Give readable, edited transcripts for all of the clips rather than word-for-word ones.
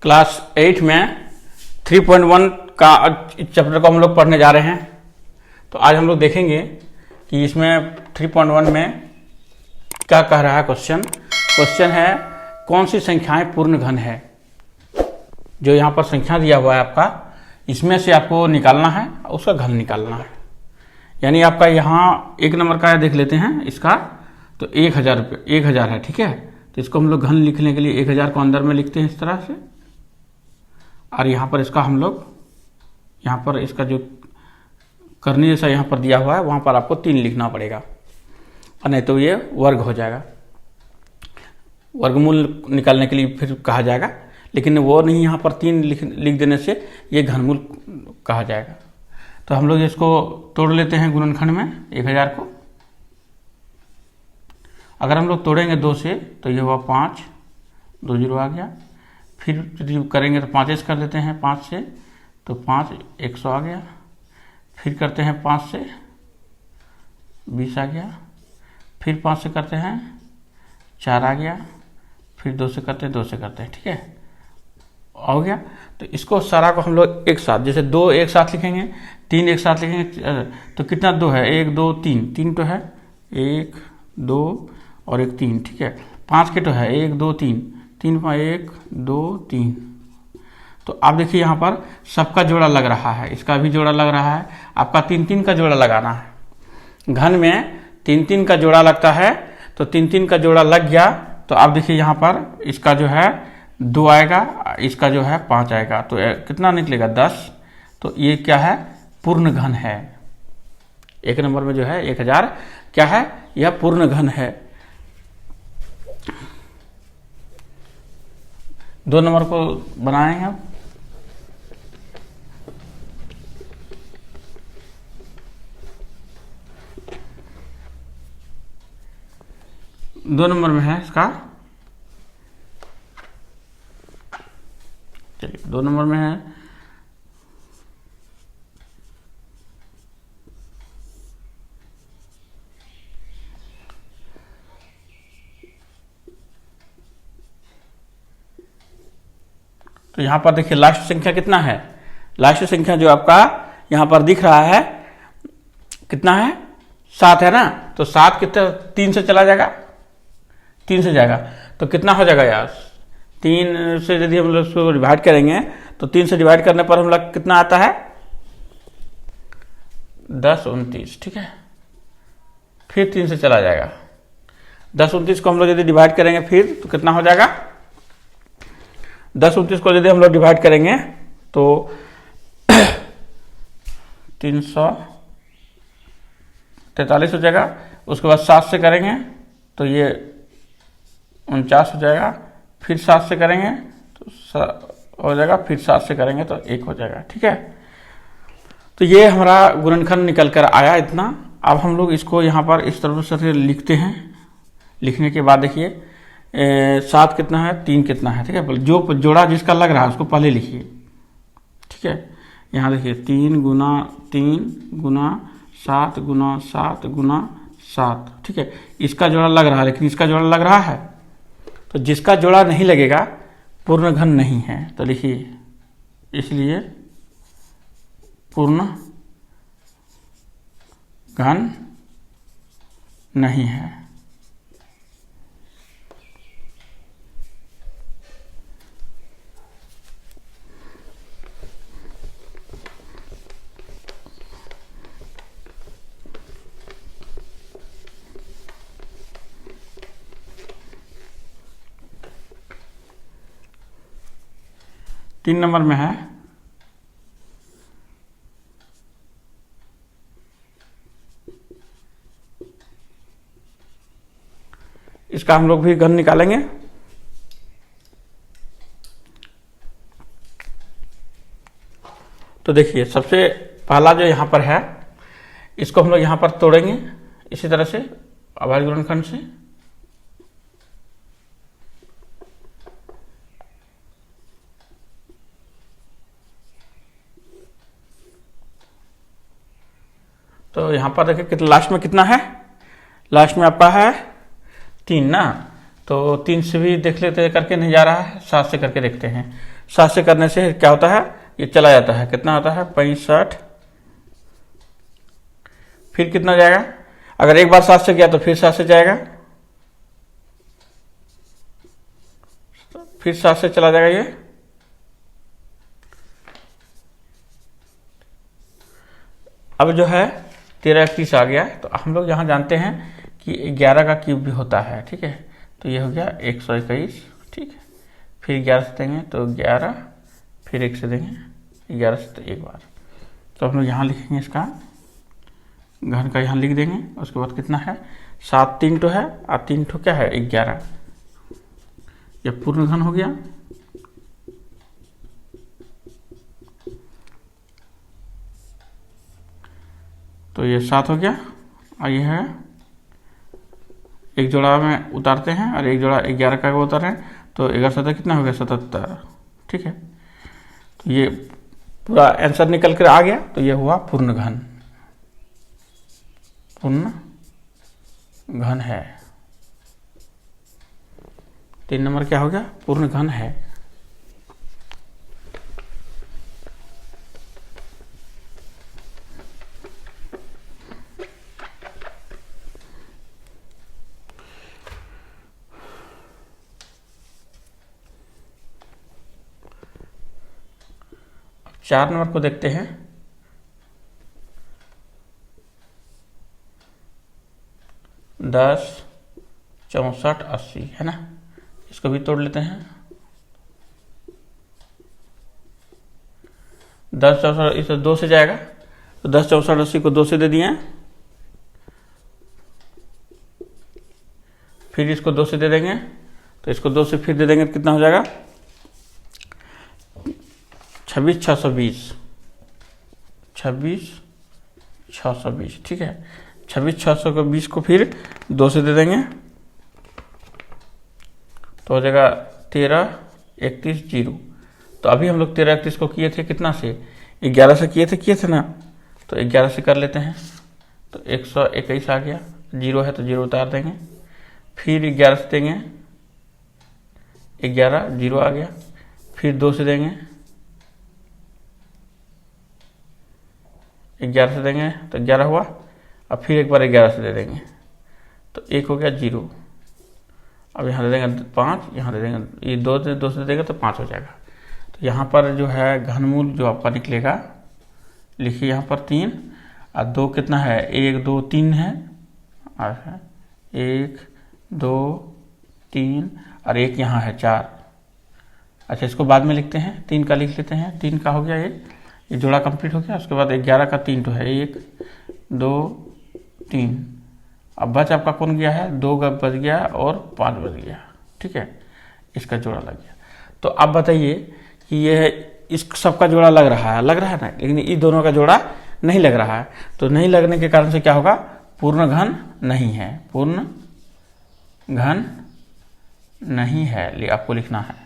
Class 8 में 3.1 का chapter को हम लोग पढ़ने जा रहे हैं। तो आज हम लोग देखेंगे कि इसमें 3.1 में क्या कह रहा है। क्वेश्चन है कौन सी संख्याएं पूर्ण घन है। जो यहाँ पर संख्या दिया हुआ है आपका, इसमें से आपको निकालना है, उसका घन निकालना है। यानी आपका यहाँ एक नंबर का देख लेते हैं इसका, तो 1000 रुपये 1000 है, ठीक है। तो इसको हम लोग घन लिखने के लिए 1000 को अंदर में लिखते हैं इस तरह से, और यहाँ पर इसका हम लोग यहाँ पर इसका जो करनी जैसा यहाँ पर दिया हुआ है वहाँ पर आपको 3 लिखना पड़ेगा, और नहीं तो ये वर्ग हो जाएगा। वर्गमूल निकालने के लिए फिर कहा जाएगा, लेकिन वो नहीं, यहाँ पर 3 लिख देने से ये घनमूल कहा जाएगा। तो हम लोग इसको तोड़ लेते हैं गुणनखंड में 1000 को। अगर हम लोग तोड़ेंगे 2 से तो ये हुआ 5, 2 0 आ गया। फिर यदि करेंगे तो 5 कर देते हैं 5 से, तो 5 100 आ गया। फिर करते हैं 5 से 20 आ गया। फिर 5 से करते हैं 4 आ गया। फिर 2 से करते हैं 2 से करते हैं, ठीक है, हो गया। तो इसको सारा को हम लोग एक साथ, जैसे 2 एक साथ लिखेंगे, 3 एक साथ लिखेंगे, तो कितना 2 है, 1 2 3, 3 तो है, 1 2 और 1 3, ठीक है। 5 के तो है 1 2 3, 3 1 2 3। तो आप देखिए यहाँ पर सबका जोड़ा लग रहा है, इसका भी जोड़ा लग रहा है। आपका 3 3 का जोड़ा लगाना है। घन में 3 3 का जोड़ा लगता है, तो 3 3 का जोड़ा लग गया। तो आप देखिए यहाँ पर इसका जो है 2 आएगा, इसका जो है 5 आएगा, तो कितना निकलेगा 10। तो ये क्या है, पूर्ण घन है। एक नंबर में जो है 1000 क्या है, यह पूर्ण घन है। 2 नंबर को बनाएंगे हम। दो नंबर में है इसका, चलिए 2 नंबर में है। तो यहां पर देखिए लास्ट संख्या कितना है, लास्ट संख्या जो आपका यहां पर दिख रहा है कितना है, 7 है ना। तो 7 कितना 3 से चला जाएगा, 3 से जाएगा, तो कितना हो जाएगा यार, 3 से यदि हम लोग इसको डिवाइड करेंगे तो 3 से डिवाइड करने पर हम लोग कितना आता है, 10 29, ठीक है। फिर 3 से चला जाएगा, 10 29 को हम लोग यदि डिवाइड करेंगे फिर तो कितना हो जाएगा, 10 29 को यदि हम लोग डिवाइड करेंगे तो 343 हो जाएगा। उसके बाद 7 से करेंगे तो ये 49 हो जाएगा। फिर 7 से करेंगे तो हो जाएगा, फिर 7 से करेंगे तो 1 हो जाएगा, ठीक है। तो ये हमारा गुणनखंड निकल कर आया इतना। अब हम लोग इसको यहाँ पर इस तरह से लिखते हैं। लिखने के बाद देखिए 7 कितना है, 3 कितना है, ठीक है। जो जोड़ा जिसका लग रहा है उसको पहले लिखिए, ठीक है। यहाँ देखिए 3 गुना 3 गुना 7 गुना 7 गुना 7, ठीक है। इसका जोड़ा लग रहा है, लेकिन इसका जोड़ा लग रहा है, तो जिसका जोड़ा नहीं लगेगा पूर्ण घन नहीं है। तो लिखिए, इसलिए पूर्ण घन नहीं है। तीन नंबर में है इसका हम लोग भी घन निकालेंगे। तो देखिए सबसे पहला जो यहाँ पर है, इसको हम लोग यहाँ पर तोड़ेंगे इसी तरह से अभाज्य गुणनखंड से। तो यहाँ पर देखिए कितना लास्ट में कितना है, लास्ट में आपका है 3 ना। तो 3 से भी देख लेते हैं, करके नहीं जा रहा है, 7 से करके देखते हैं। 7 से करने से क्या होता है, ये चला जाता है, कितना होता है 65। फिर कितना जाएगा, अगर एक बार 7 से गया तो फिर 7 से जाएगा, फिर 7 से चला जाएगा ये। अब जो है 13 31 आ गया। तो हम लोग यहाँ जानते हैं कि 11 का क्यूब भी होता है, ठीक है। तो ये हो गया 121, ठीक है। फिर 11 से देंगे तो 11, फिर 1 से देंगे 11 से तो एक बार। तो हम लोग यहाँ लिखेंगे इसका घन का, यहाँ लिख देंगे। उसके बाद कितना है 7 3 तो है और 3 तो क्या है 11, ये पूर्ण घन हो गया। तो ये 7 हो गया और ये है एक जोड़ा में उतारते हैं और एक जोड़ा 11 का उतार रहे हैं। तो 11 7 कितना हो गया 77, ठीक है। तो ये पूरा आंसर निकल कर आ गया। तो ये हुआ पूर्ण घन, पूर्ण घन है। 3 नंबर क्या हो गया, पूर्ण घन है। अब 4 नंबर को देखते हैं। दस 64 80 है ना, इसको भी तोड़ लेते हैं। 10 64 इसे 2 से जाएगा, तो 10 64 80 को 2 से दे दिए, फिर इसको 2 से दे देंगे, तो इसको 2 से फिर दे देंगे तो कितना हो जाएगा 26 620, 26 620, ठीक है। 26 620 को फिर 2 से दे देंगे तो हो जाएगा 13 31 0। तो अभी हम लोग 13 31 को किए थे कितना से, 11 से किए थे ना, तो 11 से कर लेते हैं। तो 121 आ गया, 0 है तो 0 उतार देंगे, फिर 11 से देंगे 11 0 आ गया, फिर 2 से देंगे 11 से देंगे तो 11 हुआ, अब फिर एक बार 11 से दे देंगे तो 1 हो गया 0। अब यहाँ दे देंगे 5, यहाँ दे देंगे, ये 2 से देंगे तो 5 हो जाएगा। तो यहाँ पर जो है घनमूल जो आपका निकलेगा, लिखिए यहाँ पर 3 और 2 कितना है 1 2 3 है, 1 2 3 और 1 यहाँ है 4। अच्छा इसको बाद में लिखते हैं, 3 का लिख लेते हैं। 3 का हो गया ये जोड़ा कंप्लीट हो गया। उसके बाद 11 का 3 तो है 1 2 3। अब बच आपका कौन गया है, 2 बच गया और 5 बच गया, ठीक है। इसका जोड़ा लग गया। तो अब बताइए कि ये इस सबका जोड़ा लग रहा है ना, लेकिन इन दोनों का जोड़ा नहीं लग रहा है। तो नहीं लगने के कारण से क्या होगा, पूर्ण घन नहीं है, पूर्ण घन नहीं है, आपको लिखना है।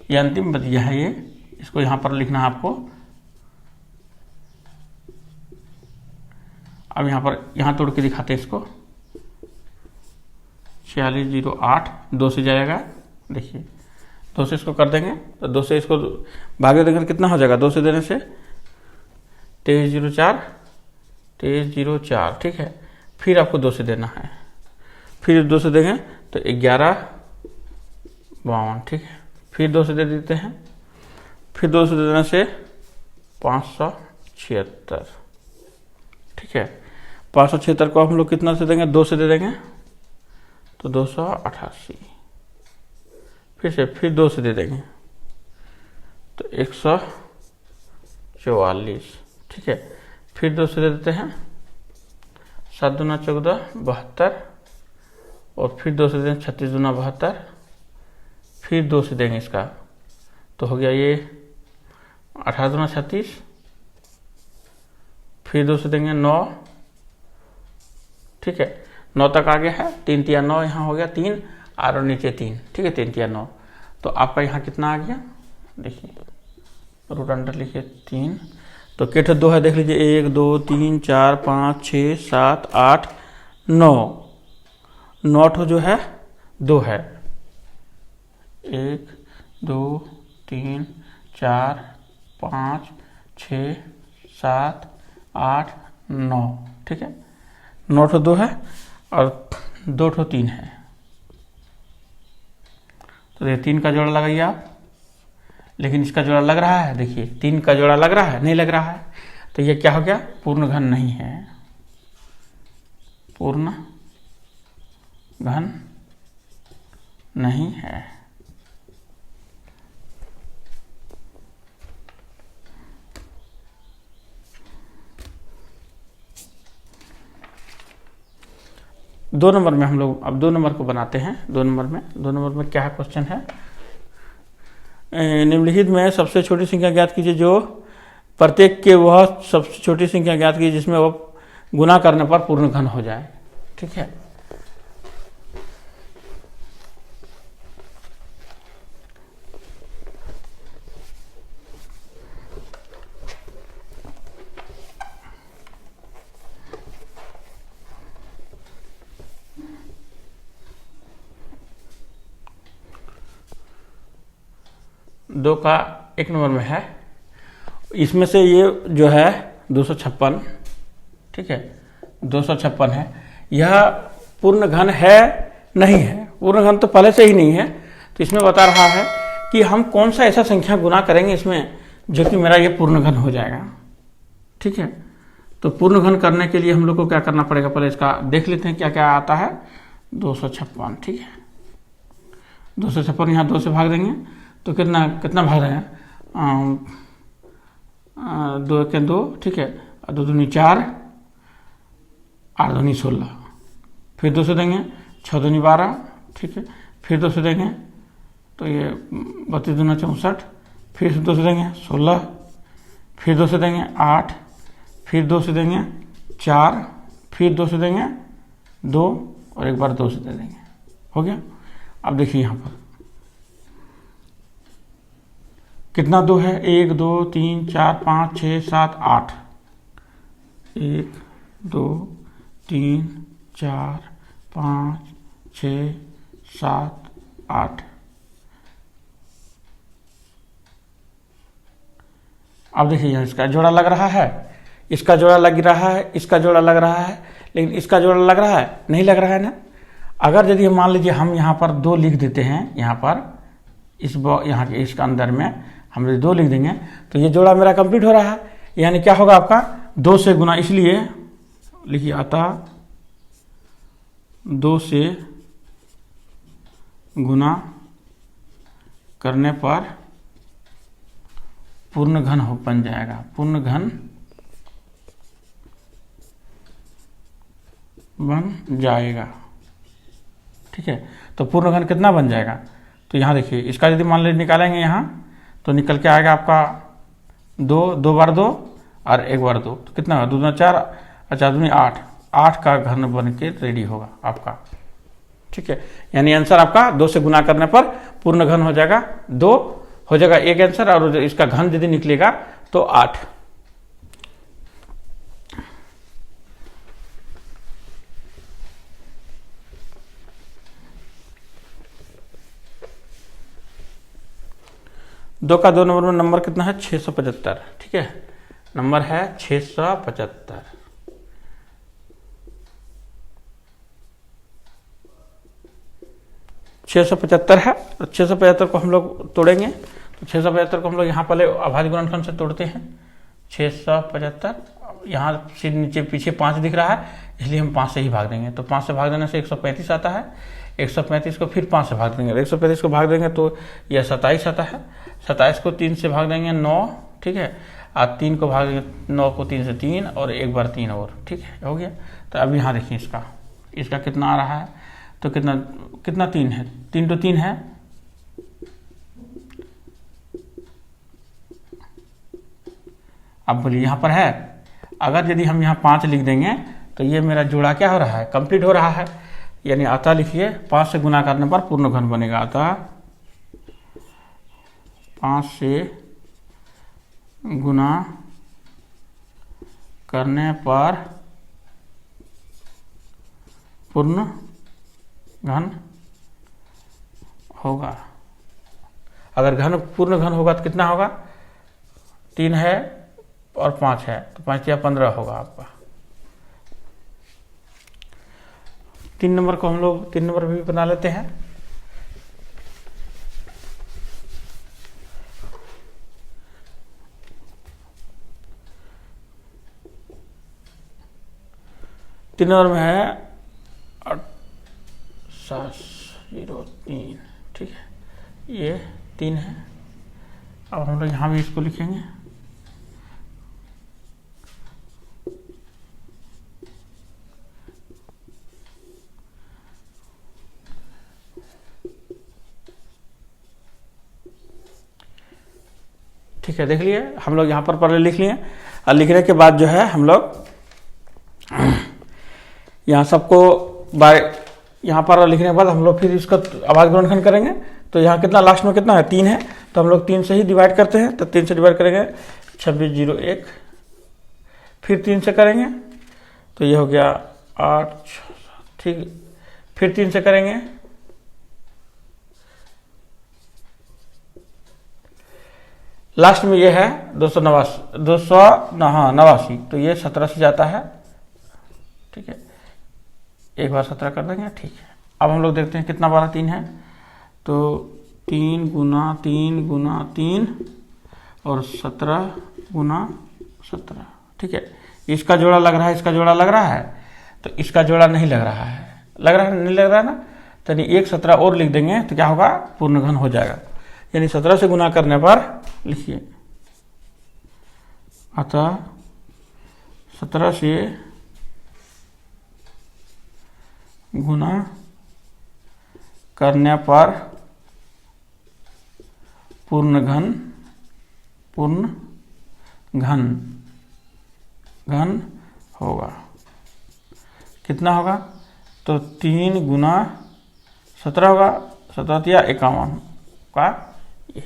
ये अंतिम बतिया है, ये इसको यहां पर लिखना है आपको। अब यहां तोड़ के दिखाते हैं इसको। 4608 2 से जाएगा, देखिए 2 से इसको कर देंगे तो 2 से इसको भाग देंगे कितना हो जाएगा, 2 से देने से 2304 2304, ठीक है। फिर आपको 2 से देना है, फिर 2 से देंगे तो 1152, ठीक है। फिर 2 से दे देते हैं, फिर 2 से देने से 576, ठीक है। 576 को हम लोग कितना से देंगे, 2 से दे देंगे तो 288, फिर 2 से दे देंगे तो 144, ठीक है। फिर 2 से दे देते हैं 7 दूना 14 72, और फिर 2 से देंगे 36 दूना 72, फिर 2 से देंगे इसका तो हो गया ये 18 दूना 36, फिर 2 से देंगे 9 ठीक है, 9 तक आ गया है, 3 तिया 9 यहाँ हो गया 3 और नीचे 3, ठीक है, 3 तिया 9। तो आपका यहाँ कितना आ गया, देखिए रूट अंडर लिखिए 3, तो केठ 2 है, देख लीजिए 1 2 3 4 5 6 7 8 9, 9 जो है 2 है, 1 2 3 4 5 6 7 8 9, ठीक है, 9 2 है और 2 3 है, तो ये 3 का जोड़ा लगाइए आप। लेकिन इसका जोड़ा लग रहा है, देखिए 3 का जोड़ा लग रहा है, नहीं लग रहा है, तो ये क्या हो गया, पूर्ण घन नहीं है, पूर्ण घन नहीं है। दो नंबर में हम लोग अब 2 नंबर को बनाते हैं। 2 नंबर में क्या क्वेश्चन है, निम्नलिखित में सबसे छोटी संख्या ज्ञात कीजिए जो प्रत्येक के वह सबसे छोटी संख्या ज्ञात कीजिए जिसमें वह गुना करने पर पूर्ण घन हो जाए, ठीक है। दो का 1 नंबर में है, इसमें से ये जो है 256, ठीक है, 256 है, यह पूर्ण घन है नहीं है, पूर्ण घन तो पहले से ही नहीं है, तो इसमें बता रहा है कि हम कौन सा ऐसा संख्या गुना करेंगे इसमें जो कि मेरा ये पूर्ण घन हो जाएगा, ठीक है। तो पूर्ण घन करने के लिए हम लोग को क्या करना पड़ेगा, पहले इसका देख लेते हैं क्या क्या आता है। 256, ठीक है, 256 यहाँ 2 से भाग देंगे तो कितना भाग रहे हैं, 2 के 2, ठीक है, 2 दूनी 4, 8 दूनी 16, फिर 2 से देंगे 6 दूनी 12, ठीक है, फिर 2 से देंगे तो ये 32 दूना 64, फिर 2 से देंगे 16, फिर 2 से देंगे 8, फिर 2 से देंगे 4, फिर 2 से देंगे 2 और एक बार 2 से दे देंगे, हो गया। अब देखिए यहाँ पर कितना 2 है, 1 2 3 4 5 6 7 8, 1 2 3 4 5 6 7 8। अब देखिए यहाँ इसका जोड़ा लग रहा है, इसका जोड़ा लग रहा है, इसका जोड़ा लग रहा है, लेकिन इसका जोड़ा लग रहा है नहीं लग रहा है ना। अगर यदि मान लीजिए हम यहाँ पर 2 लिख देते हैं, यहाँ पर यहाँ के इसका अंदर में हम 2 लिख देंगे तो ये जोड़ा मेरा कंप्लीट हो रहा है, यानी क्या होगा आपका 2 से गुना, इसलिए लिखिए अतः 2 से गुना करने पर पूर्ण घन बन जाएगा, पूर्ण घन बन जाएगा, ठीक है। तो पूर्ण घन कितना बन जाएगा, तो यहाँ देखिए इसका यदि मान लीजिए निकालेंगे यहाँ तो निकल के आएगा आपका 2 बार 2 और 1 बार 2, तो कितना 2 दूना 4 और 4 दूनी 8, 8 का घन बन के रेडी होगा आपका, ठीक है। यानी आंसर आपका 2 से गुना करने पर पूर्ण घन हो जाएगा 2 हो जाएगा एक आंसर, और इसका घन यदि निकलेगा तो 8। दो का 2 नंबर में नंबर कितना है 675, ठीक है, नंबर है 675। है, तो 675 को हम लोग तोड़ेंगे, तो 675 को हम लोग यहाँ पहले अभाज्य गुणनखंड से तोड़ते हैं। 675 यहाँ से नीचे पीछे 5 दिख रहा है, इसलिए हम 5 से ही भाग देंगे, तो 5 से भाग देने से 135 आता है, 135 को फिर 5 से भाग देंगे, 135 को भाग देंगे तो यह 27 आता है, 27 को 3 से भाग देंगे 9, ठीक है, और 3 को भाग देंगे 9 को 3 से 3 और एक बार 3 और, ठीक है, हो गया। तो अब यहाँ देखिए इसका कितना आ रहा है, तो कितना 3 है, 3 तो 3 है, अब बोलिए यहाँ पर है, अगर यदि हम यहाँ 5 लिख देंगे तो ये मेरा जोड़ा क्या हो रहा है, कंप्लीट हो रहा है। यानी अतः लिखिए 5 से गुना करने पर पूर्ण घन बनेगा। अतः 5 से गुना करने पर पूर्ण घन होगा। अगर घन पूर्ण घन होगा तो कितना होगा, 3 है और 5 है तो 5 या 15 होगा आपका। 3 नंबर को हम लोग 3 नंबर भी बना लेते हैं। तीन नंबर में है 703, ठीक है, ये 3 है। अब हम लोग यहाँ भी इसको लिखेंगे। ठीक है, देख लिए हम लोग यहाँ पर पहले लिख लिए, और लिखने के बाद जो है हम लोग यहाँ सबको यहाँ पर लिखने के बाद हम लोग फिर इसका अभाज्य गुणनखंड करेंगे। तो यहाँ कितना लास्ट में कितना है, 3 है, तो हम लोग 3 से ही डिवाइड करते हैं। तो 3 से डिवाइड करेंगे 2601, फिर 3 से करेंगे तो ये हो गया 8, ठीक, फिर 3 से करेंगे लास्ट में ये है 289, तो ये 17 से जाता है, ठीक है, एक बार 17 कर देंगे, ठीक है। अब हम लोग देखते हैं कितना बारा 3 है, तो 3 गुना 3 गुना 3 और 17 गुना 17, ठीक है। इसका जोड़ा लग रहा है, इसका जोड़ा लग रहा है, तो इसका जोड़ा नहीं लग रहा है, लग रहा है नहीं लग रहा है ना, तो एक 17 और लिख देंगे तो क्या होगा, पूर्ण घन हो जाएगा। यानी 17 से गुना करने पर लिखिए, अतः 17 से गुना करने पर पूर्ण घन होगा। कितना होगा, तो 3 गुना 17 होगा, 17 या 51 का ये।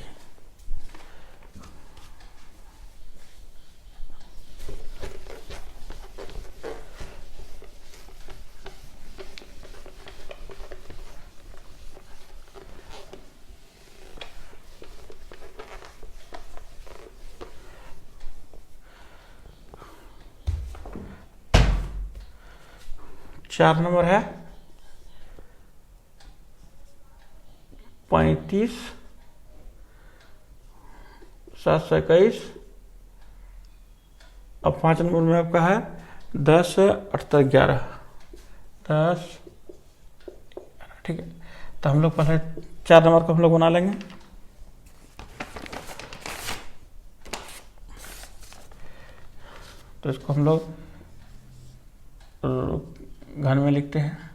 चार नंबर है 35,721। अब 5 नंबर में आपका है 10, 8, 11, 10, ठीक है। तो हम लोग पहले 4 नंबर को हम लोग बना लेंगे। तो इसको हम लोग घन में लिखते हैं।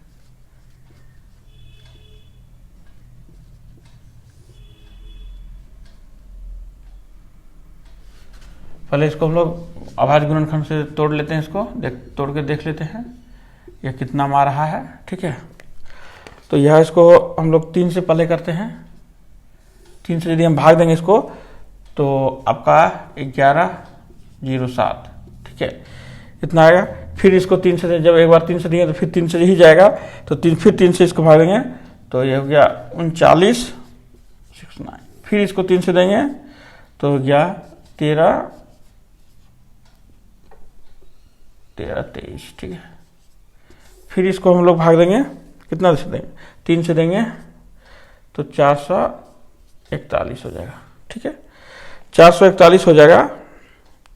पहले इसको हम लोग अभाज्य गुणनखंड से तोड़ लेते हैं, इसको तोड़ के देख लेते हैं यह कितना मार रहा है, ठीक है। तो यह इसको हम लोग 3 से पहले करते हैं। 3 से यदि हम भाग देंगे इसको तो आपका 1107, ठीक है, इतना आएगा। फिर इसको 3 से, जब एक बार 3 से देंगे तो फिर 3 से ही जाएगा, तो फिर 3 से इसको भागेंगे तो ये हो गया 39,69। फिर इसको 3 से देंगे तो हो गया 13,23, ठीक है। फिर इसको हम लोग भाग देंगे, कितना से देंगे, 3 से देंगे तो 441 हो जाएगा, ठीक है। 441 हो जाएगा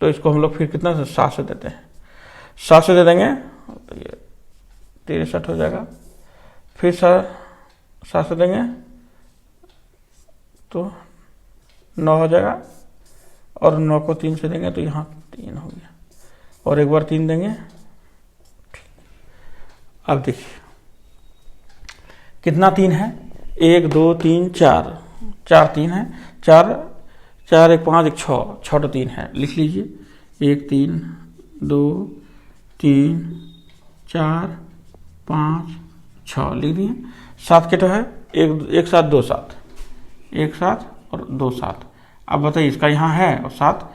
तो इसको हम लोग फिर कितना से 7 से देते हैं, 7 से दे देंगे तो ये 63 हो जाएगा। फिर 7 से देंगे तो 9 हो जाएगा, और 9 को 3 से देंगे तो यहाँ 3 हो गया, और एक बार 3 देंगे। अब देखिए कितना 3 है, 1 2 3 4, 4 3 है, 4 4 1 5 1 6, 6 तो 3 है, लिख लीजिए 1 3 2 3 4 5 6 लिख दिए। 7 के तो है, एक 7 2 7, 1 7 और 2 7। अब बताइए इसका यहाँ है और 7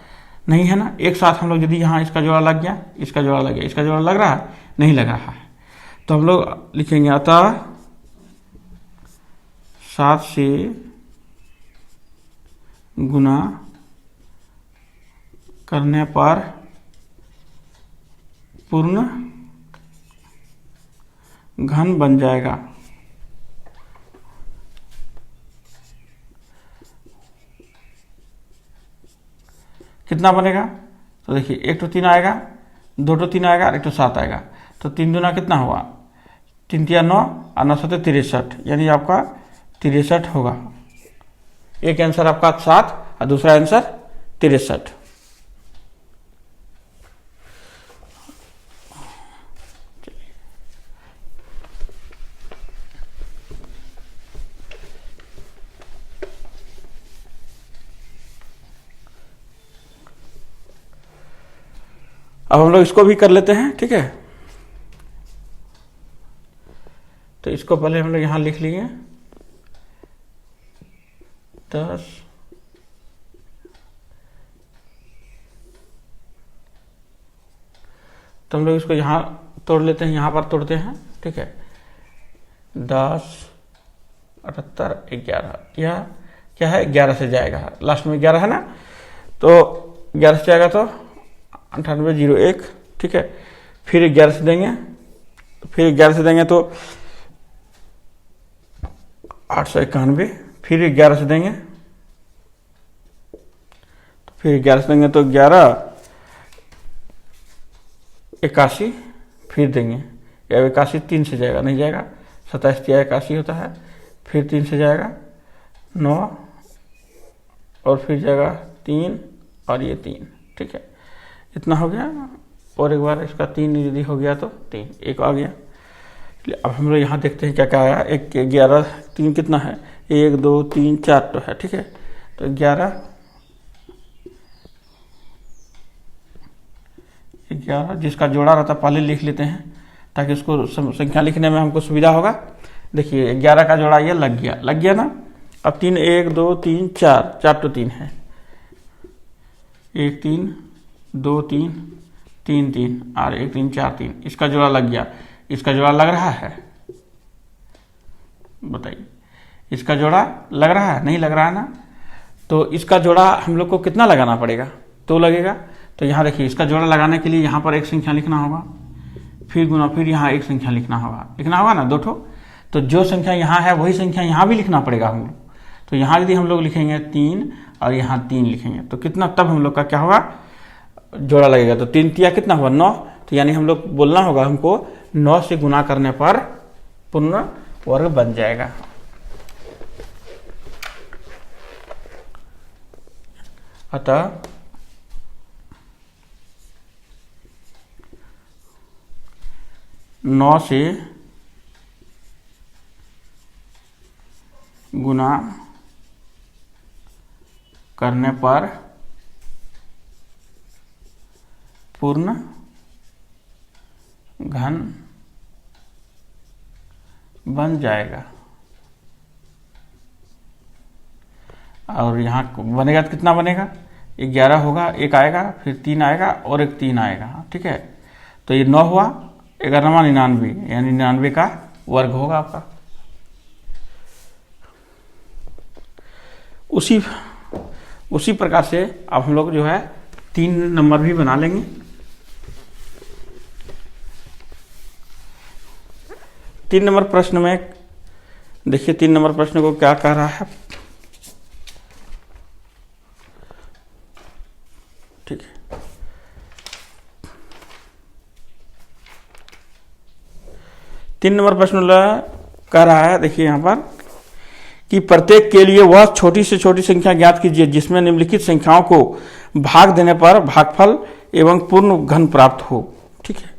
नहीं है ना। एक साथ हम लोग यदि यहाँ इसका जोड़ा लग गया, इसका जोड़ा लग गया, इसका जोड़ा लग रहा है, नहीं लग रहा है, तो हम लोग लिखेंगे अतः 7 से गुना करने पर पूर्ण घन बन जाएगा। कितना बनेगा? तो देखिए 1 तो 3 आएगा, 2 तो 3 आएगा, 1 तो 7 आएगा। तो 3 दूना कितना हुआ? 3 तिया 9 और 9 7 63, यानी आपका 63 होगा। एक आंसर आपका 7 और दूसरा आंसर 63। अब हम लोग इसको भी कर लेते हैं, ठीक है। तो इसको पहले हम लोग यहां लिख लिए 10 तो हम लोग इसको यहां तोड़ लेते हैं, यहां पर तोड़ते हैं, ठीक है। 10 78 11, यह क्या है? 11 से जाएगा, लास्ट में 11 है ना, तो 11 से जाएगा तो 9801, ठीक है। फिर 11 से देंगे, फिर 11 से देंगे तो 891, फिर 11 से देंगे, तो फिर 11 से देंगे तो 11 81, फिर देंगे, या 81 3 से जाएगा, नहीं जाएगा, 27 या 81 होता है, फिर 3 से जाएगा 9 और फिर जाएगा 3 और ये 3, ठीक है। इतना हो गया। और एक बार इसका 3 यदि हो गया तो 3 एक आ गया। अब हम लोग यहाँ देखते हैं क्या क्या आया। 1 11 3 कितना है? 1 2 3 4 तो है, ठीक है। तो 11 जिसका जोड़ा रहता पहले लिख लेते हैं ताकि उसको संख्या लिखने में हमको सुविधा होगा। देखिए 11 का जोड़ा ये लग गया ना। अब 3 1 2 3 4 तो 3 है, 1 3 2 3 3 3 और 1 3 4 3, इसका जोड़ा लग गया। इसका जोड़ा लग रहा है? बताइए, इसका जोड़ा लग रहा है? नहीं लग रहा है ना। तो इसका जोड़ा हम लोग को कितना लगाना पड़ेगा? 2 लगेगा। तो यहाँ देखिए इसका जोड़ा लगाने के लिए यहाँ पर एक संख्या लिखना होगा, फिर गुना, फिर यहाँ एक संख्या लिखना होगा ना, 2 ठो। तो जो संख्या यहाँ है वही संख्या यहाँ भी लिखना पड़ेगा हम लोग। तो यहाँ यदि हम लोग लिखेंगे 3 और यहाँ 3 लिखेंगे तो कितना, तब हम लोग का क्या होगा? जोड़ा लगेगा। तो 3 तिया कितना हुआ? 9। तो यानी हम लोग बोलना होगा हमको 9 से गुना करने पर पूर्ण वर्ग बन जाएगा। अतः नौ से गुना करने पर पूर्ण घन बन जाएगा। और यहाँ बनेगा तो कितना बनेगा? 11 होगा, 1 आएगा, फिर 3 आएगा और एक 3 आएगा, ठीक है। तो ये 9 हुआ, 11वां 99, यानी 99 का वर्ग होगा आपका। उसी प्रकार से अब हम लोग जो है 3 नंबर भी बना लेंगे। तीन नंबर प्रश्न में देखिए 3 नंबर प्रश्न को क्या कह रहा है, ठीक है। 3 नंबर प्रश्न कह रहा है, देखिए यहाँ पर कि प्रत्येक के लिए वह छोटी से छोटी संख्या ज्ञात कीजिए जिसमें निम्नलिखित संख्याओं को भाग देने पर भागफल एवं पूर्ण घन प्राप्त हो, ठीक है।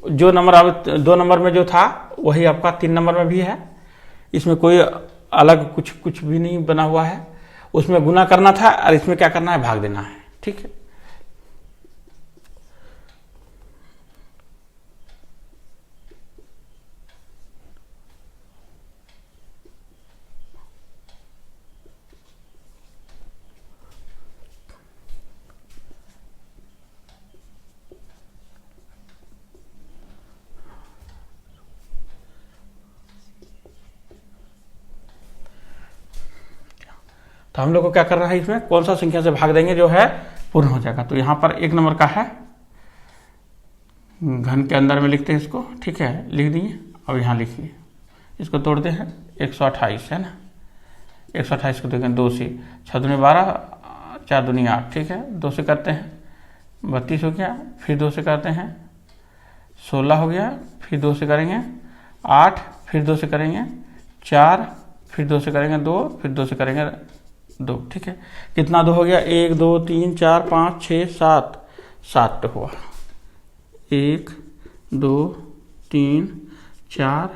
जो नंबर अब 2 नंबर में जो था वही आपका 3 नंबर में भी है। इसमें कोई अलग कुछ भी नहीं बना हुआ है। उसमें गुना करना था और इसमें क्या करना है? भाग देना है, ठीक है। तो हम लोग को क्या करना है, इसमें कौन सा संख्या से भाग देंगे जो है पूर्ण हो जाएगा। तो यहाँ पर 1 नंबर का है, घन के अंदर में लिखते हैं इसको, ठीक है, लिख दिए। अब यहाँ लिखिए, इसको तोड़ते हैं, 128 है ना, 128 को देखें 2 से, 6 दूनी 12, 4 दूनी 8, ठीक है, 2 से करते हैं 32 हो गया, फिर 2 से करते हैं 16 हो गया, फिर 2 से करेंगे 8, फिर 2 से करेंगे 4, फिर 2 से करेंगे 2, फिर 2 से करेंगे 2, ठीक है। कितना 2 हो गया, 1 2 3 4 5 6 7, 7 हुआ, 1 2 3 4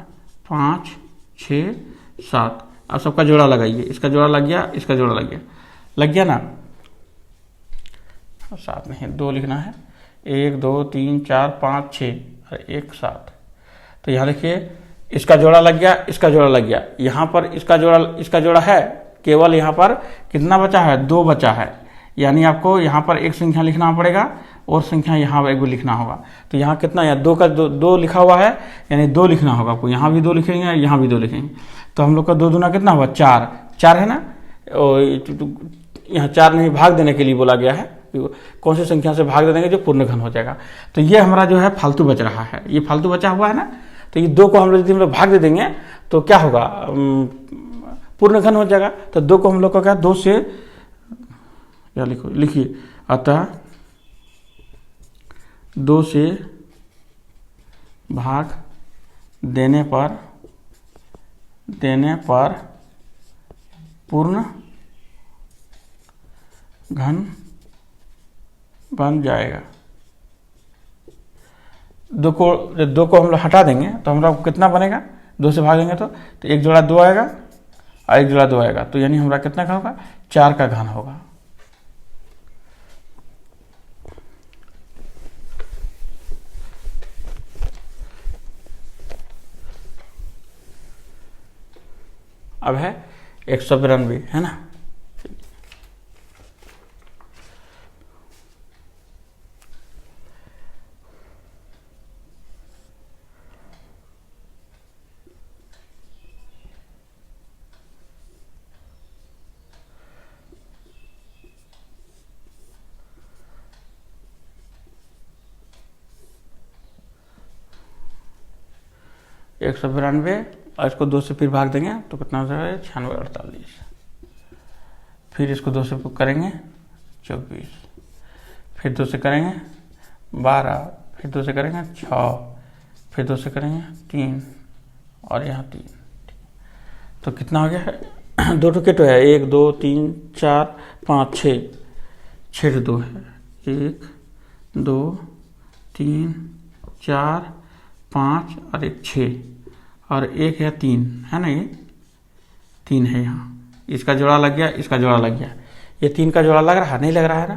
5 6 7। अब सबका जोड़ा लगाइए, इसका जोड़ा लग गया, इसका जोड़ा लग गया ना, 7 नहीं 2 लिखना है, 1 2 3 4 5 6 और 1 7। तो यहाँ देखिए इसका जोड़ा लग गया, इसका जोड़ा लग गया, यहाँ पर इसका जोड़ा है, केवल यहाँ पर कितना बचा है, 2 बचा है, यानी आपको यहाँ पर एक संख्या लिखना पड़ेगा और संख्या यहाँ एक भी लिखना होगा। तो यहाँ कितना, यहाँ 2 का 2 लिखा हुआ है, यानी 2 लिखना होगा आपको, यहाँ भी 2 लिखेंगे, यहाँ भी 2 लिखेंगे। तो हम लोग का 2 दूना कितना हुआ, 4, 4 है ना, और यहाँ 4 नहीं, भाग देने के लिए बोला गया है, कौन सी संख्या से भाग दे देंगे जो पूर्ण घन हो जाएगा। तो ये हमारा जो है फालतू बच रहा है, ये फालतू बचा हुआ है ना, तो ये 2 को हम लोग भाग दे देंगे तो क्या होगा, पूर्ण घन हो जाएगा। तो 2 को हम लोग का क्या, 2 से या लिखिए, अतः 2 से भाग देने पर पूर्ण घन बन जाएगा। 2 को हम लोग हटा देंगे तो हम लोग कितना बनेगा, 2 से भागेंगे तो 1 जोड़ा 2 आएगा और 1 जोड़ा 2 आएगा, तो यानी हमारा कितना का होगा, 4 का घन होगा। अब है 192, है ना। एक 192 और इसको 2 से फिर भाग देंगे तो कितना हो जाएगा, 96 48। फिर इसको 2 से करेंगे 24, फिर 2 से करेंगे 12, फिर 2 से करेंगे 6, फिर 2 से करेंगे 3 और यहाँ 3। तो कितना हो गया, 2 टुके तो है, 1 2 3 4 5 6, 6 2 है, 1 2 3 4 5 और 1 6 और 1 है 3, है ना, ये 3 है यहाँ, इसका जोड़ा लग गया, इसका जोड़ा लग गया, ये 3 का जोड़ा लग रहा है, नहीं लग रहा है ना।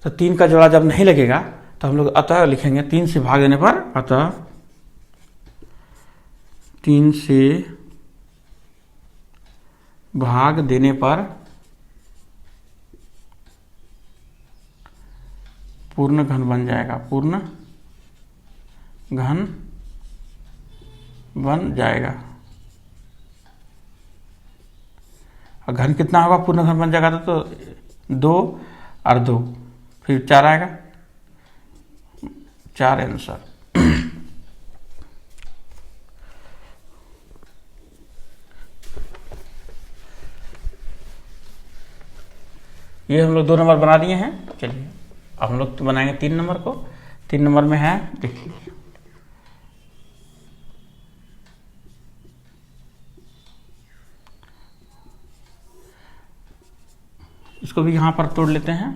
तो 3 का जोड़ा जब नहीं लगेगा तो हम लोग अतः लिखेंगे, 3 से भाग देने पर, अतः 3 से भाग देने पर पूर्ण घन बन जाएगा, पूर्ण घन बन जाएगा। और घन कितना होगा, पूर्ण घन बन जाएगा तो 2 और 2, फिर 4 आएगा, 4 आंसर। ये हम लोग 2 नंबर बना दिए हैं। चलिए अब हम लोग तो बनाएंगे 3 नंबर को। 3 नंबर में है, देखिए इसको भी यहां पर तोड़ लेते हैं,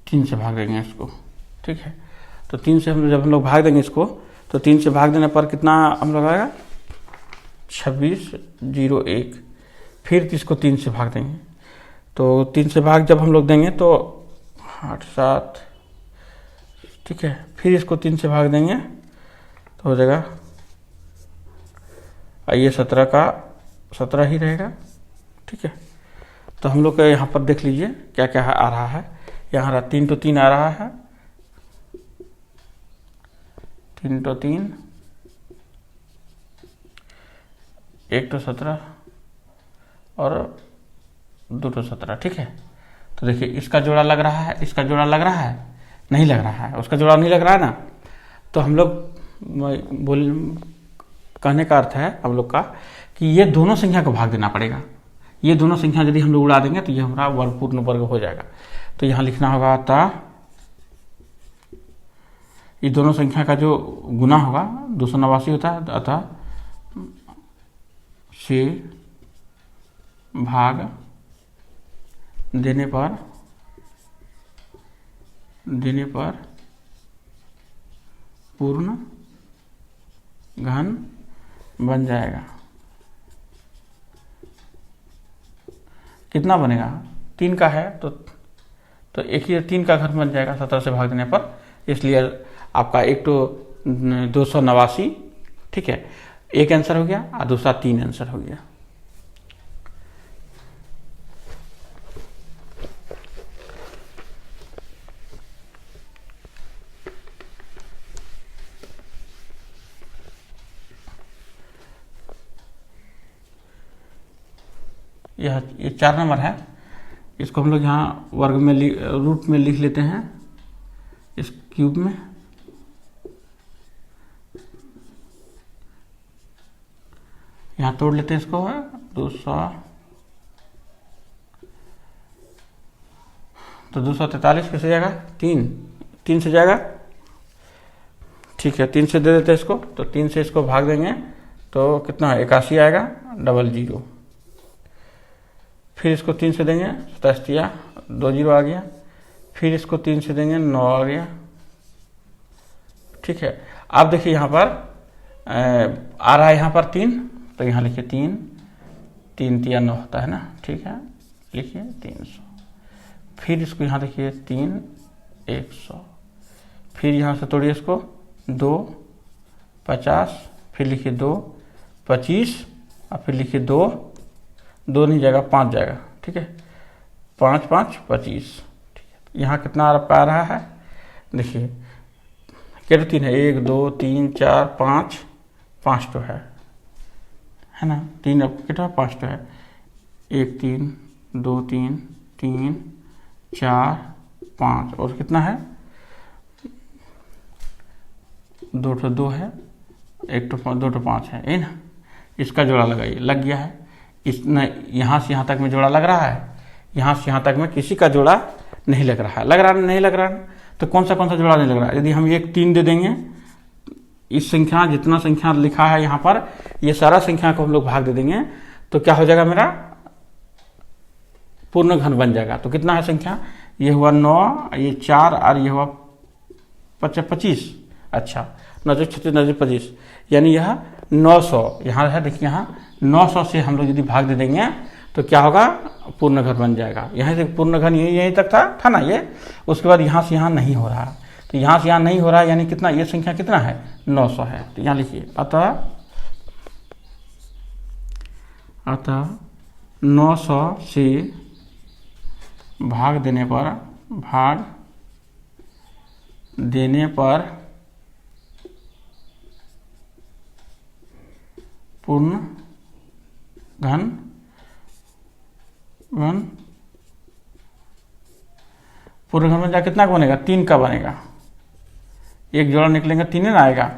3 से भाग देंगे इसको, ठीक है। तो 3 से जब हम लोग भाग देंगे इसको, तो 3 से भाग देने पर कितना हम लोग आएगा, 2601। फिर इसको 3 से भाग देंगे, तो 3 से भाग जब हम लोग देंगे तो 8 7, ठीक है। फिर इसको 3 से भाग देंगे तो हो जाएगा, ये 17 का 17 ही रहेगा, ठीक है। तो हम लोग का यहाँ पर देख लीजिए क्या क्या आ रहा है। यहाँ 3 तो 3 आ रहा है, 3 तो 3, 1 तो 17 और 217, ठीक है। तो देखिए इसका जोड़ा लग रहा है, इसका जोड़ा लग रहा है, नहीं लग रहा है, उसका जोड़ा नहीं लग रहा है ना। तो हम लोग कहने का अर्थ है हम लोग का कि ये दोनों संख्या को भाग देना पड़ेगा। ये दोनों संख्या यदि हम लोग उड़ा देंगे तो ये हमारा वर्ग पूर्ण वर्ग हो जाएगा। तो यहाँ लिखना होगा अतः ये दोनों संख्या का जो गुना होगा 289 होता है, अतः से भाग देने पर पूर्ण घन बन जाएगा। कितना बनेगा? 3 का है तो एक ही 3 का घन बन जाएगा 17 से भाग देने पर। इसलिए आपका एक तो 289, ठीक है, एक आंसर हो गया और दूसरा 3 आंसर हो गया। ये 4 नंबर है, इसको हम लोग यहाँ वर्ग में रूट में लिख लेते हैं, इस क्यूब में। यहाँ तोड़ लेते हैं इसको, 200 तो 243 कैसे जाएगा? 3 से जाएगा, ठीक है। 3 से दे देते हैं इसको, तो 3 से इसको भाग देंगे तो कितना है? 81 आएगा, 00। फिर इसको 3 से देंगे, 27 2 0 आ गया। फिर इसको 3 से देंगे, 9 आ गया, ठीक है। अब देखिए यहाँ पर आ रहा है यहाँ पर 3, तो यहाँ लिखिए 3 3 3 9 होता है ना, ठीक है, लिखिए 300। फिर इसको यहाँ देखिए 3 100। फिर यहाँ से तोड़िए इसको 2 50, फिर लिखिए 2 25 और फिर लिखिए 2 नहीं जाएगा, 5 जाएगा, ठीक है। 5 5 25, ठीक है। यहाँ कितना आ रहा है? देखिए कितने 3 है? 1 2 3 4 5 तो है ना। 3 अब कितना? 5 तो है। 1 3 2 3 3 4 5 और कितना है? 2 तो 2 है, 1 तो 2 तो 5 है, ये ना। इसका जोड़ा लगाइए, लग गया है। यहाँ से यहाँ तक में जोड़ा लग रहा है, यहाँ से यहाँ तक में किसी का जोड़ा नहीं लग रहा है। नहीं लग रहा है तो कौन सा जोड़ा नहीं लग रहा है? यदि हम 1 3 दे देंगे, इस संख्या जितना संख्या लिखा है यहाँ पर, ये सारा संख्या को हम लोग भाग दे देंगे तो क्या हो जाएगा? मेरा पूर्ण घन बन जाएगा। तो कितना है संख्या? ये हुआ 9, ये 4 और ये हुआ 25। अच्छा, 9 36 9 25, यानी यह 900 यहाँ है। देखिए यहाँ 900 से हम लोग यदि भाग दे देंगे तो क्या होगा? पूर्ण घन बन जाएगा। यहाँ से पूर्ण घन यहीं तक था ना ये। उसके बाद यहाँ से यहाँ नहीं हो रहा, तो यहाँ से यहाँ नहीं हो रहा है, यानी कितना? ये संख्या कितना है? 900 है। तो यहाँ लिखिए अतः 900 से भाग देने पर पूर्ण घन बन जाए। कितना का बनेगा? 3 का बनेगा। एक जोड़ा निकलेंगे 3 ही ना आएगा।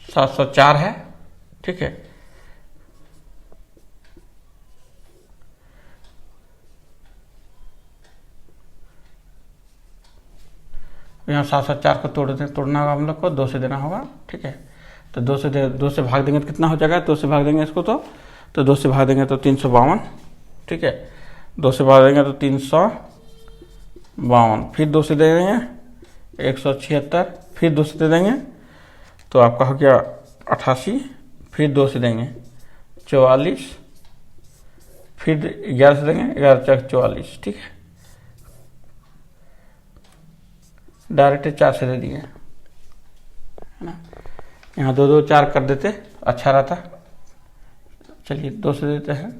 सात 704 है, ठीक है। यहाँ 704 को तोड़ना होगा हम लोग को, 2 से देना होगा, ठीक है। तो 2 से भाग देंगे तो कितना हो जाएगा? 2 से भाग देंगे इसको तो 2 से भाग देंगे तो 352, ठीक है। 2 से भाग देंगे तो 352, फिर 2 से दे देंगे 176, फिर 2 से दे देंगे तो आपका हो गया 88, फिर 2 से देंगे 44, फिर 11 से देंगे 11 4 44, ठीक है। डायरेक्ट 4 से दे दिए, है ना। यहाँ 2 2 4 कर देते, अच्छा रहता, चलिए 2 से देते हैं,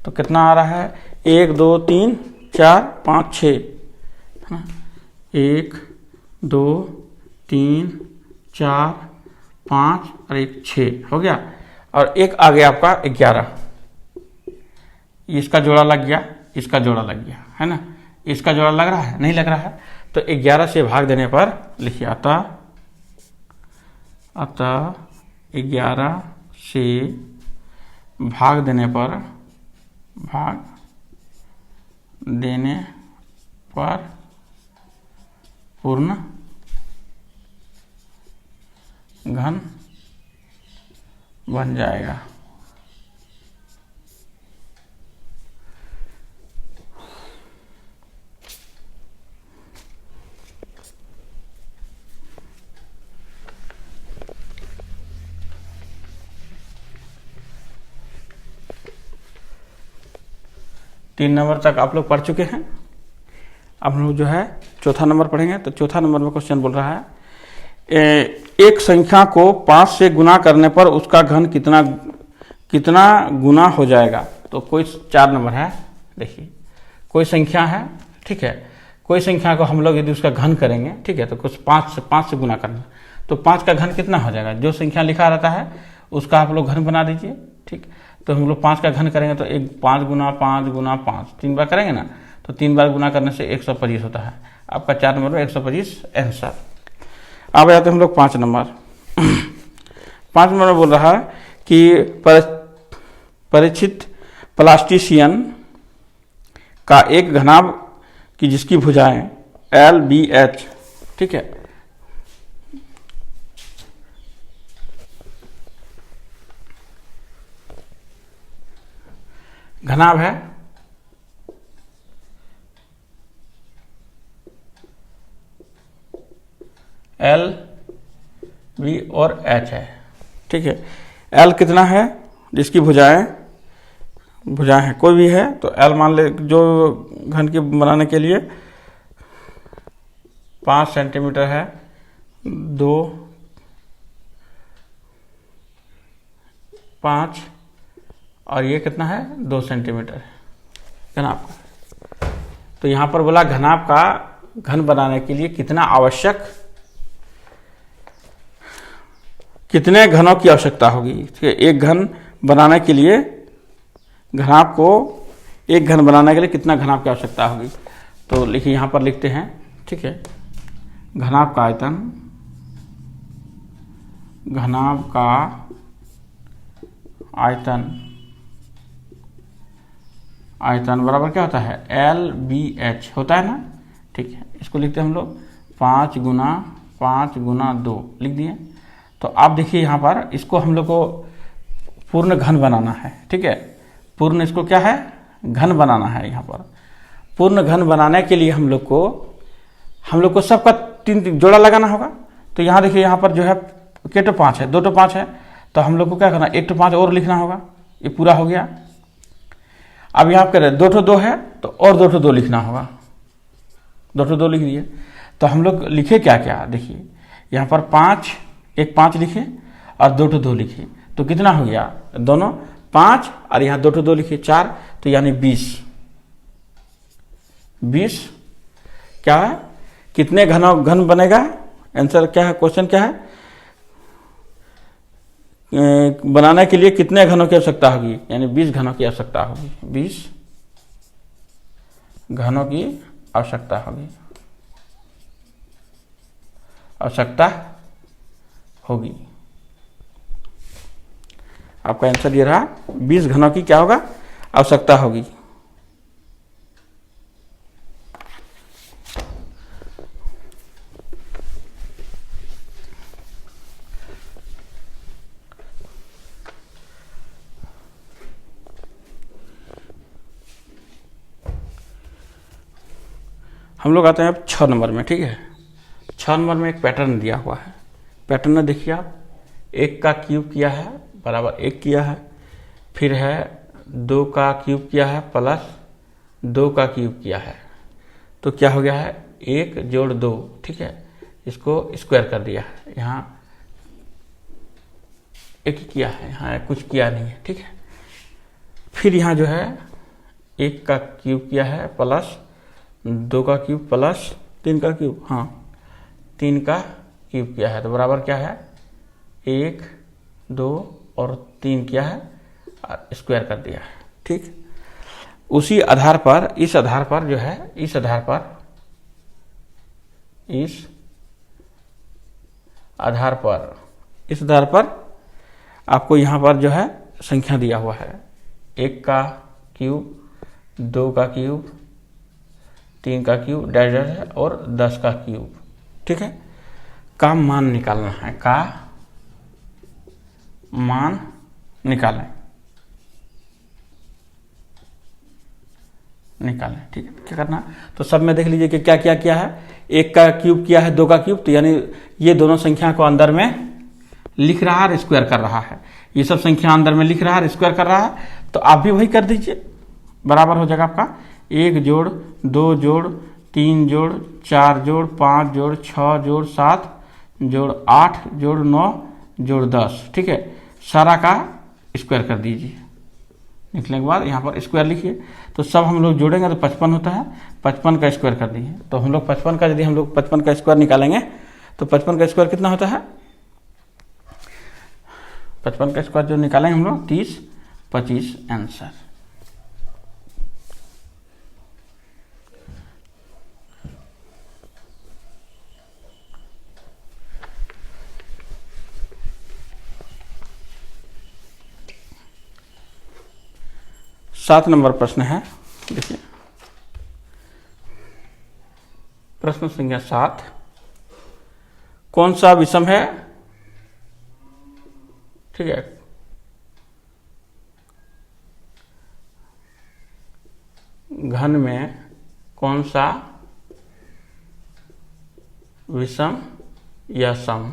तो कितना आ रहा है 1 2 3 4 5 6 है ना, 1 2 3 4 5 और 1 6 हो गया, और एक आ गया आपका 11, इसका जोड़ा लग गया, इसका जोड़ा लग गया है ना, इसका जोड़ा लग रहा है, नहीं लग रहा है, तो 11 से भाग देने पर लिखिए अतः 11 से भाग देने पर पूर्ण घन बन जाएगा। तीन नंबर तक आप लोग पढ़ चुके हैं। अब हम लोग जो है चौथा नंबर पढ़ेंगे। तो चौथा नंबर में क्वेश्चन बोल रहा है एक संख्या को 5 से गुना करने पर उसका घन कितना गुना हो जाएगा। तो कोई 4 नंबर है, देखिए कोई संख्या है, ठीक है, कोई संख्या को हम लोग यदि उसका घन करेंगे, ठीक है, तो कुछ 5 से गुना करना, तो 5 का घन कितना हो जाएगा, जो संख्या लिखा रहता है उसका आप लोग घन बना दीजिए, ठीक। तो हम लोग 5 का घन करेंगे तो 5 गुना 5 गुना 5 3 बार करेंगे ना, तो 3 बार गुना करने से 125 होता है। आपका 4 नंबर में 125 आंसर। अब आते हम लोग 5 नंबर। 5 नंबर में बोल रहा है कि परिचित प्लास्टिशियन का एक घनाभ की जिसकी भुजाएं LBH, ठीक है, घनाभ है L B और H है, ठीक है। L कितना है, जिसकी भुजाएं है कोई भी है, तो L मान ले, जो घन की बनाने के लिए 5 सेंटीमीटर है, 2 5 और ये कितना है 2 सेंटीमीटर घनाभ का। तो यहाँ पर बोला घनाभ का घन बनाने के लिए कितने घनों की आवश्यकता होगी। ठीक है, एक घन बनाने के लिए घनाभ को एक घन बनाने के लिए कितना घनाभ की आवश्यकता होगी। तो लिखिए, यहाँ पर लिखते हैं, ठीक है, घनाभ का आयतन बराबर क्या होता है LBH होता है ना, ठीक है। इसको लिखते हैं हम लोग 5 गुना 5 गुना 2 लिख दिए। तो आप देखिए यहाँ पर इसको हम लोग को पूर्ण घन बनाना है, ठीक है, पूर्ण इसको क्या है घन बनाना है। यहाँ पर पूर्ण घन बनाने के लिए हम लोग को सबका 3 जोड़ा लगाना होगा। तो यहाँ देखिए, यहाँ पर जो है के तो 5 है, 2 तो 5 है, तो हम लोग को क्या करना, 1 तो 5 और लिखना होगा। ये पूरा हो गया। अब यहाँ कह रहे 2 तो 2 है, तो और 2 तो 2 लिखना होगा। 2 तो 2 लिख दिए। तो हम लोग लिखे क्या क्या, देखिए यहाँ पर 1 5 लिखे और 2 तो 2 लिखे, तो कितना हो गया, दोनों 5 और यहाँ 2 तो 2 लिखे 4, तो यानी 20 क्या है, कितने घन बनेगा। आंसर क्या है, क्वेश्चन क्या है, बनाने के लिए कितने घनों की आवश्यकता होगी, यानी 20 घनों की आवश्यकता होगी। 20 घनों की आवश्यकता होगी। आपका आंसर ये रहा, 20 घनों की क्या होगा, आवश्यकता होगी। हम लोग आते हैं अब 6 नंबर में, ठीक है। 6 नंबर में एक पैटर्न दिया हुआ है। पैटर्न में देखिए आप, 1 का क्यूब किया है बराबर 1 किया है, फिर है 2 का क्यूब किया है प्लस 2 का क्यूब किया है, तो क्या हो गया है 1 जोड़ 2, ठीक है। इसको स्क्वायर कर दिया है। यहाँ एक किया है, यहाँ कुछ किया नहीं है, ठीक है। फिर यहाँ जो है 1 का क्यूब किया है प्लस 2 का क्यूब प्लस 3 का क्यूब, हाँ 3 का क्यूब किया है, तो बराबर क्या है 1 2 और 3 किया है और स्क्वायर कर दिया है, ठीक। उसी आधार पर इस आधार पर जो है इस आधार पर आपको यहाँ पर जो है संख्या दिया हुआ है 1 का क्यूब 2 का क्यूब 3 का क्यूब डैश डैश है और 10 का क्यूब, ठीक है। का मान निकालना है, का मान निकालें, ठीक है। क्या करना, तो सब में देख लीजिए कि क्या क्या किया है, 1 का क्यूब किया है 2 का क्यूब, तो यानी ये दोनों संख्या को अंदर में लिख रहा है और स्क्वायर कर रहा है, ये सब संख्या अंदर में लिख रहा है और स्क्वायर कर रहा है, तो आप भी वही कर दीजिए, बराबर हो जाएगा आपका 1 जोड़ 2 जोड़ 3 जोड़ 4 जोड़ 5 जोड़ 6 जोड़ 7 जोड़ 8 जोड़ 9 जोड़ 10, ठीक है। सारा का स्क्वायर कर दीजिए, लिखने के बाद यहाँ पर स्क्वायर लिखिए, तो सब हम लोग जोड़ेंगे तो 55 होता है, 55 का स्क्वायर कर दिए, तो हम लोग 55 का, यदि हम लोग 55 का स्क्वायर निकालेंगे तो 55 का स्क्वायर कितना होता है, 55 का स्क्वायर जो निकालेंगे हम लोग 30 25 आंसर। सात नंबर प्रश्न है, देखिए प्रश्न संख्या 7, कौन सा विषम है, ठीक है, घन में कौन सा विषम या सम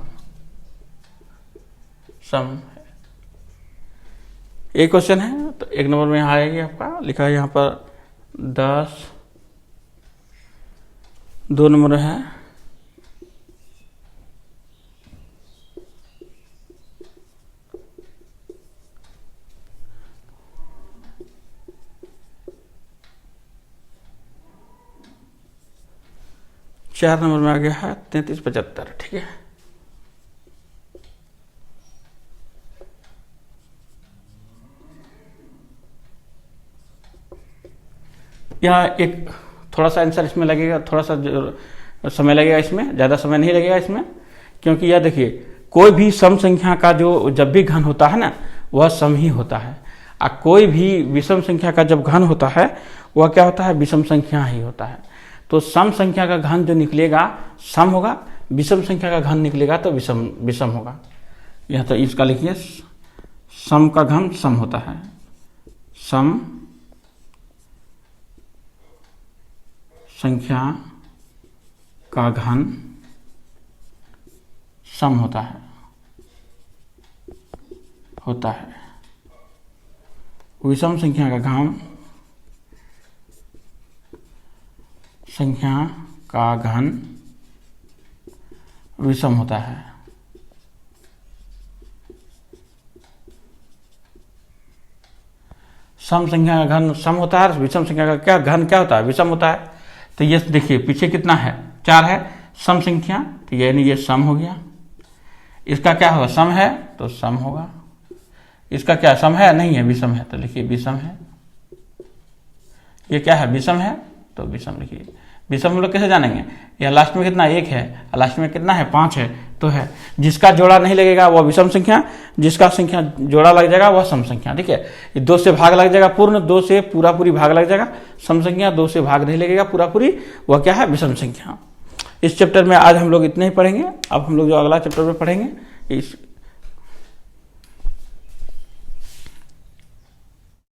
है, एक क्वेश्चन है। तो 1 नंबर में यहाँ आएगी, आपका लिखा है यहाँ पर 10, 2 नंबर है 4 नंबर में आ गया है 33 75, ठीक है। यहाँ एक थोड़ा सा आंसर इसमें लगेगा, थोड़ा सा समय लगेगा, इसमें ज़्यादा समय नहीं लगेगा इसमें, क्योंकि यह देखिए कोई भी सम संख्या का जो जब भी घन होता है ना वह सम ही होता है, और कोई भी विषम संख्या का जब घन होता है वह क्या होता है, विषम संख्या ही होता है। तो सम संख्या का घन जो निकलेगा सम होगा, विषम संख्या का घन निकलेगा तो विषम होगा। यह तो इसका लिखिए, सम का घन सम होता है, सम संख्या का घन सम होता है विषम संख्या का घन विषम होता है। सम संख्या का घन सम होता है, विषम संख्या का क्या घन क्या होता है, विषम होता है। तो ये देखिए पीछे कितना है, 4 है सम संख्या, तो यानी ये सम हो गया। इसका क्या होगा, सम है तो सम होगा। इसका क्या सम है, नहीं है विषम है, तो लिखिए विषम है। ये क्या है, विषम है तो विषम लिखिए। विषम हम लोग कैसे जानेंगे, यह लास्ट में कितना 1 है, लास्ट में कितना है 5 है, तो है जिसका जोड़ा नहीं लगेगा वह विषम संख्या, जिसका संख्या जोड़ा लग जाएगा वह सम संख्या, ठीक है। ये 2 से भाग लग जाएगा, पूर्ण 2 से पूरा पूरी भाग लग जाएगा, सम संख्या 2 से भाग नहीं लगेगा पूरा पूरी, वह क्या है, विषम संख्या। इस चैप्टर में आज हम लोग इतने ही पढ़ेंगे। अब हम लोग जो अगला चैप्टर में पढ़ेंगे इस